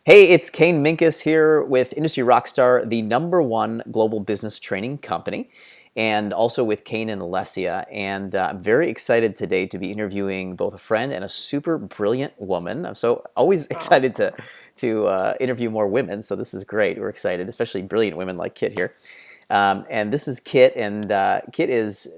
Hey, it's Kane Minkus here with Industry Rockstar, the #1 global business training company, and also with Kane and Alessia. And I'm very excited today to be interviewing both a friend and a super brilliant woman. I'm so always excited to interview more women, so this is great. We're excited, especially brilliant women like Kitt here. And this is Kitt, and Kitt is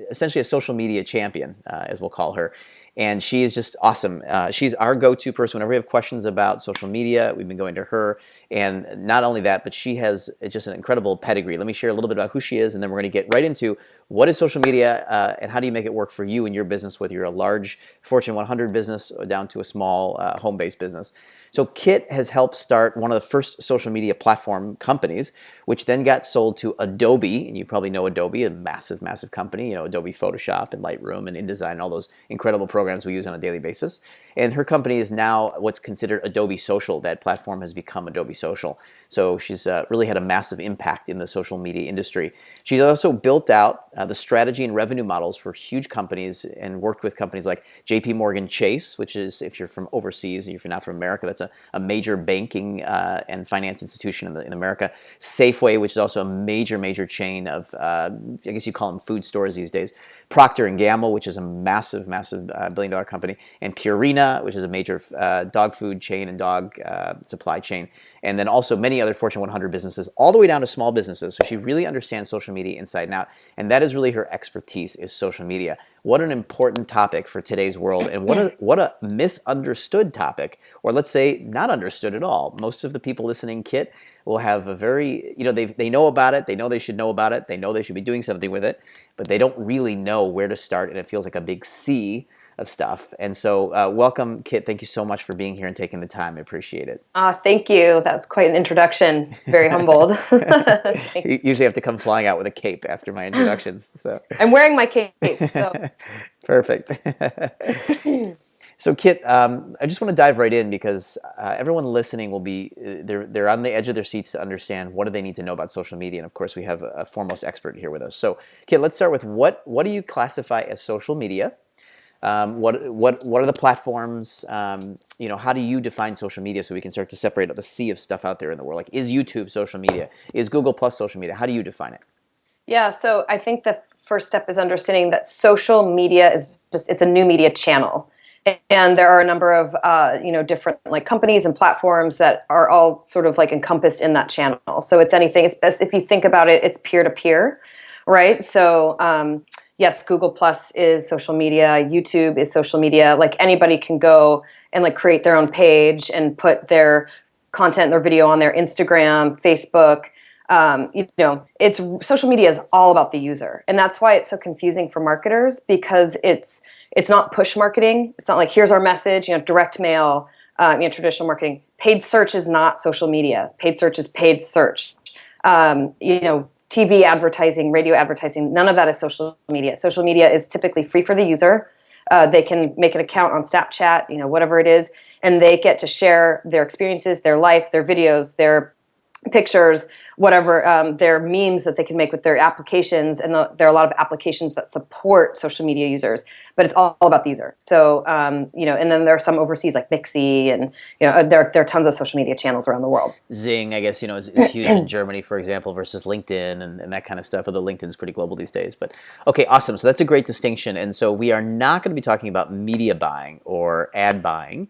essentially a social media champion, as we'll call her. And she is just awesome. She's our go-to person whenever we have questions about social media. We've been going to her, and not only that, but she has just an incredible pedigree. Let me share a little bit about who she is, and then we're going to get right into what is social media and how do you make it work for you and your business, whether you're a large Fortune 100 business or down to a small home-based business. So Kitt has helped start one of the first social media platform companies, which then got sold to Adobe, and you probably know Adobe, a massive, massive company, Adobe Photoshop and Lightroom and InDesign and all those incredible programs we use on a daily basis. And her company is now what's considered Adobe Social. That platform has become Adobe Social. So she's really had a massive impact in the social media industry. She's also built out the strategy and revenue models for huge companies and worked with companies like JP Morgan Chase, which is, if you're from overseas, if you're not from America, that's a major banking and finance institution in America. Safeway, which is also a major, major chain of, I guess you call them food stores these days. Procter & Gamble, which is a massive, massive billion-dollar company, and Purina, which is a major dog food chain and dog supply chain, and then also many other Fortune 100 businesses, all the way down to small businesses. So she really understands social media inside and out, and that is really her expertise, is social media. What an important topic for today's world, and what a misunderstood topic, or let's say not understood at all. Most of the people listening, Kitt, will have a very, they know about it, they know they should know about it, they know they should be doing something with it, but they don't really know where to start, and it feels like a big sea of stuff. And so welcome, Kitt. Thank you so much for being here and taking the time. I appreciate it. Thank you. That's quite an introduction. Very humbled. You Thanks. usually have to come flying out with a cape after my introductions. So I'm wearing my cape, so perfect. So Kitt, I just want to dive right in because everyone listening will be they're on the edge of their seats to understand what do they need to know about social media, and of course we have a foremost expert here with us. So Kitt, let's start with what do you classify as social media? What are the platforms? How do you define social media so we can start to separate out the sea of stuff out there in the world? Like, is YouTube social media? Is Google Plus social media? How do you define it? yeah. So I think the first step is understanding that social media is it's a new media channel, and there are a number of different like companies and platforms that are all sort of like encompassed in that channel. So it's anything. It's best if you think about it, it's peer to peer, right? So yes, Google Plus is social media. YouTube is social media. Like anybody can go and like create their own page and put their content, their video on their Instagram, Facebook. It's social media is all about the user, and that's why it's so confusing for marketers because it's not push marketing. It's not like here's our message, direct mail, traditional marketing. Paid search is not social media. Paid search is paid search. TV advertising, radio advertising, none of that is social media. Social media is typically free for the user. They can make an account on Snapchat, whatever it is, and they get to share their experiences, their life, their videos, their pictures, whatever, their memes that they can make with their applications. And there are a lot of applications that support social media users, but it's all about the user. So, and then there are some overseas like Mixi, and there are tons of social media channels around the world. Zing, I guess, is huge in Germany, for example, versus LinkedIn and that kind of stuff, although LinkedIn's pretty global these days. But okay, awesome. So that's a great distinction. And so we are not going to be talking about media buying or ad buying,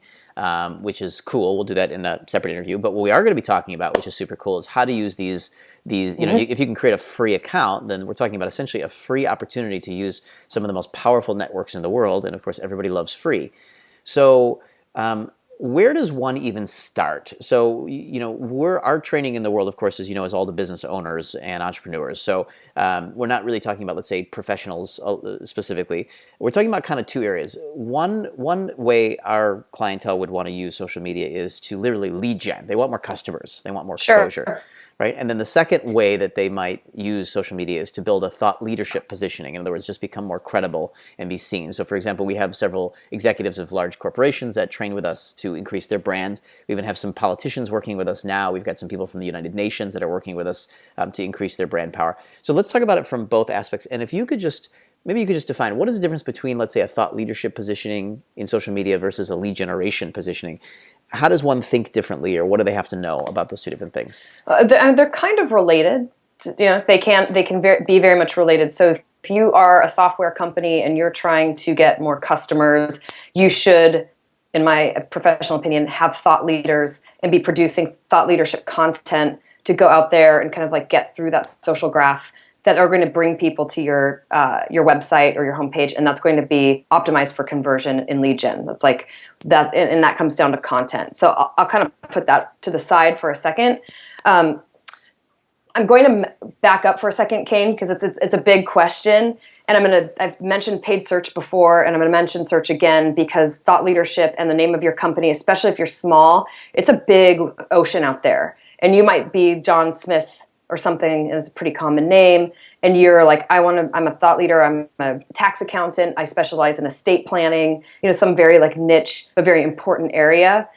which is cool. We'll do that in a separate interview. But what we are going to be talking about, which is super cool, is how to use these if you can create a free account, then we're talking about essentially a free opportunity to use some of the most powerful networks in the world. And of course, everybody loves free. So where does one even start? So, our training in the world, of course, is all the business owners and entrepreneurs. So we're not really talking about, let's say, professionals specifically. We're talking about kind of two areas. One way our clientele would want to use social media is to literally lead gen. They want more customers. They want more exposure. Sure. Right? And then the second way that they might use social media is to build a thought leadership positioning. In other words, just become more credible and be seen. So for example, we have several executives of large corporations that train with us to increase their brands. We even have some politicians working with us now. We've got some people from the United Nations that are working with us to increase their brand power. So let's talk about it from both aspects. And if you could just maybe you could just define what is the difference between, let's say, a thought leadership positioning in social media versus a lead generation positioning. how does one think differently, or what do they have to know about those two different things? They're kind of related. Be very much related. So if you are a software company and you're trying to get more customers, you should, in my professional opinion, have thought leaders and be producing thought leadership content to go out there and kind of like get through that social graph that are going to bring people to your website or your homepage, and that's going to be optimized for conversion in lead gen. That's like that, and that comes down to content. So I'll kind of put that to the side for a second. I'm going to back up for a second, Kane, because it's a big question, and I've mentioned paid search before, and I'm going to mention search again because thought leadership and the name of your company, especially if you're small, it's a big ocean out there, and you might be John Smith or something, and it's a pretty common name, and you're like, I'm a thought leader, I'm a tax accountant, I specialize in estate planning, some very like niche but very important area.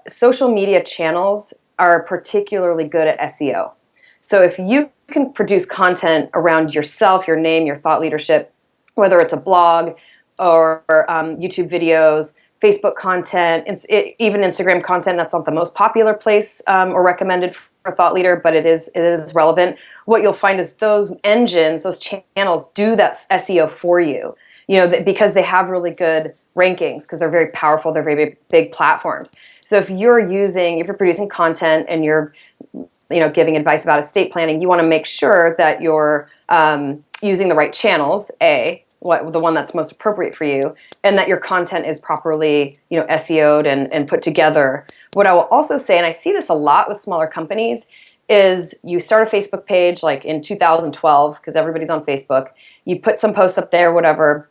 Social media channels are particularly good at SEO. So if you can produce content around yourself, your name, your thought leadership, whether it's a blog or YouTube videos, Facebook content, even Instagram content, that's not the most popular place or recommended for a thought leader, but it is relevant. What you'll find is those engines, those channels do that SEO for you, because they have really good rankings because they're very powerful, they're very big platforms. So if you're producing content and you're giving advice about estate planning, you want to make sure that you're using the right channels, the one that's most appropriate for you, and that your content is properly, SEO'd and put together. What I will also say, and I see this a lot with smaller companies, is you start a Facebook page like in 2012, because everybody's on Facebook, you put some posts up there, whatever,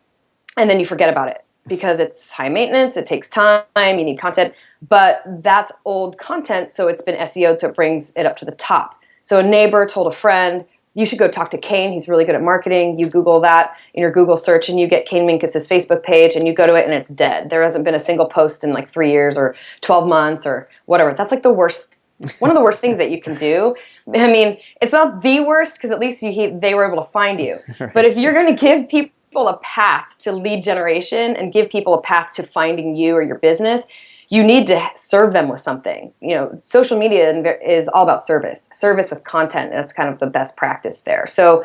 and then you forget about it because it's high maintenance, it takes time, you need content, but that's old content, so it's been SEO'd, so it brings it up to the top. So a neighbor told a friend, you should go talk to Kane, he's really good at marketing. You Google that in your Google search and you get Kane Mincus's Facebook page and you go to it and it's dead. There hasn't been a single post in like 3 years or 12 months or whatever. That's like one of the worst things that you can do. I mean, it's not the worst because at least they were able to find you. Right. But if you're going to give people a path to lead generation and give people a path to finding you or your business, you need to serve them with something. Social media is all about service with content. That's kind of the best practice there. So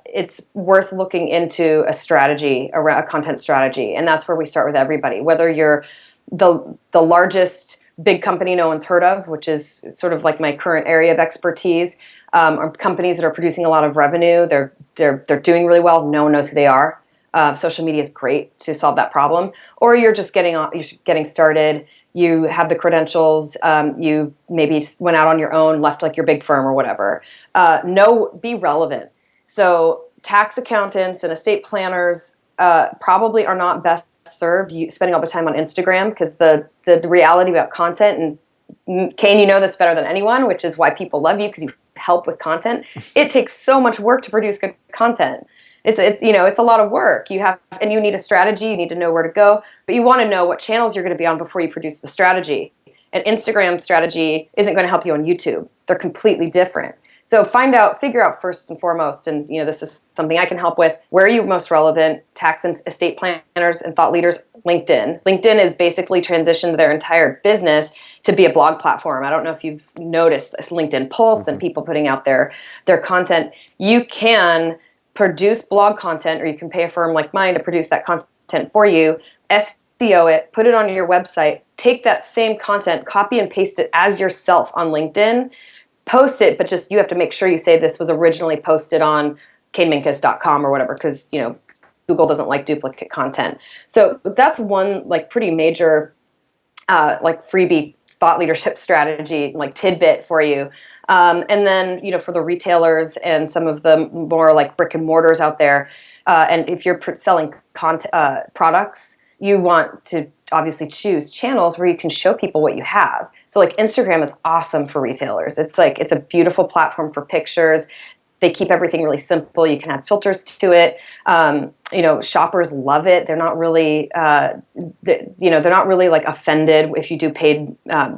it's worth looking into a strategy, a content strategy. And that's where we start with everybody, whether you're the largest big company no one's heard of, which is sort of like my current area of expertise, or companies that are producing a lot of revenue. They're doing really well. No one knows who they are. Social media is great to solve that problem. Or you're just getting started. You have the credentials. You maybe went out on your own, left like your big firm or whatever. Be relevant. So tax accountants and estate planners probably are not best served spending all the time on Instagram because the reality about content, and Kane, you know this better than anyone, which is why people love you because you help with content. It takes so much work to produce good content. It's a lot of work. You need a strategy. You need to know where to go, but you want to know what channels you're going to be on before you produce the strategy. An Instagram strategy isn't going to help you on YouTube. They're completely different. So figure out first and foremost, and this is something I can help with. Where are you most relevant? Tax and estate planners and thought leaders. LinkedIn. LinkedIn has basically transitioned their entire business to be a blog platform. I don't know if you've noticed LinkedIn Pulse and people putting out their content. You can produce blog content, or you can pay a firm like mine to produce that content for you, SEO it, put it on your website, take that same content, copy and paste it as yourself on LinkedIn, post it, but just you have to make sure you say this was originally posted on kanemincus.com or whatever, because Google doesn't like duplicate content. So that's one like pretty major like freebie thought leadership strategy, like tidbit for you. And then, for the retailers and some of the more like brick and mortars out there, and if you're selling products, you want to obviously choose channels where you can show people what you have. So like Instagram is awesome for retailers. It's a beautiful platform for pictures. They keep everything really simple. You can add filters to it. Shoppers love it. They're not really, they're not really like offended if you do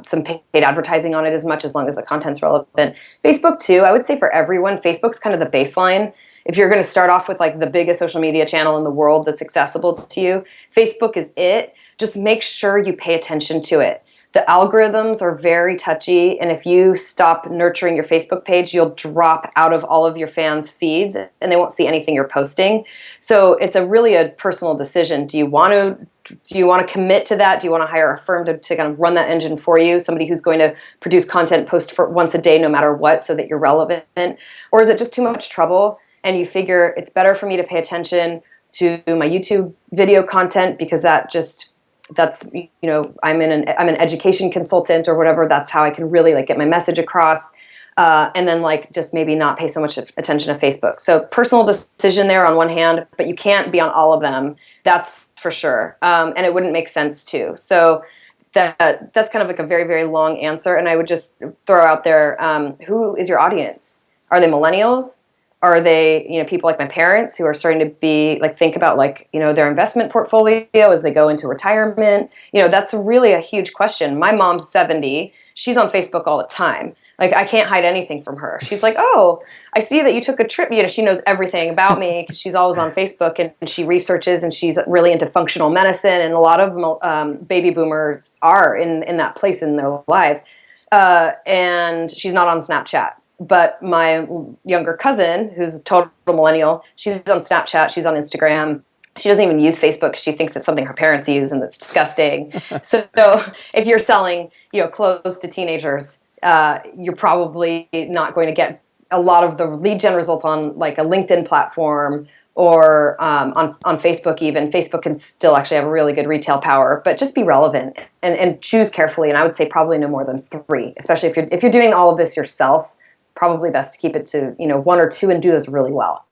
some paid advertising on it as long as the content's relevant. Facebook too, I would say for everyone, Facebook's kind of the baseline. If you're going to start off with like the biggest social media channel in the world that's accessible to you, Facebook is it. Just make sure you pay attention to it. the algorithms are very touchy, and if you stop nurturing your Facebook page, you'll drop out of all of your fans' feeds and they won't see anything you're posting. So it's really a personal decision. Do you want to commit to that? Do you want to hire a firm to kind of run that engine for you? Somebody who's going to produce content, post for once a day, no matter what, so that you're relevant? Or is it just too much trouble and you figure it's better for me to pay attention to my YouTube video content because that's I'm an education consultant or whatever. That's how I can really like get my message across, and then like just maybe not pay so much attention to Facebook. So personal decision there on one hand, but you can't be on all of them. That's for sure, and it wouldn't make sense to. So that's kind of like a very, very long answer, and I would just throw out there: who is your audience? Are they millennials? Are they, people like my parents who are starting to be like, think about like, their investment portfolio as they go into retirement? That's really a huge question. My mom's 70. She's on Facebook all the time. Like, I can't hide anything from her. She's like, oh, I see that you took a trip. She knows everything about me because she's always on Facebook, and she researches, and she's really into functional medicine. And a lot of baby boomers are in that place in their lives. And she's not on Snapchat. But my younger cousin, who's a total millennial, she's on Snapchat, she's on Instagram. She doesn't even use Facebook because she thinks it's something her parents use and it's disgusting. So if you're selling, clothes to teenagers, you're probably not going to get a lot of the lead gen results on like a LinkedIn platform or on Facebook even. Facebook can still actually have a really good retail power, but just be relevant and choose carefully. And I would say probably no more than 3, especially if you're doing all of this yourself. Probably best to keep it to 1 or 2 and do those really well.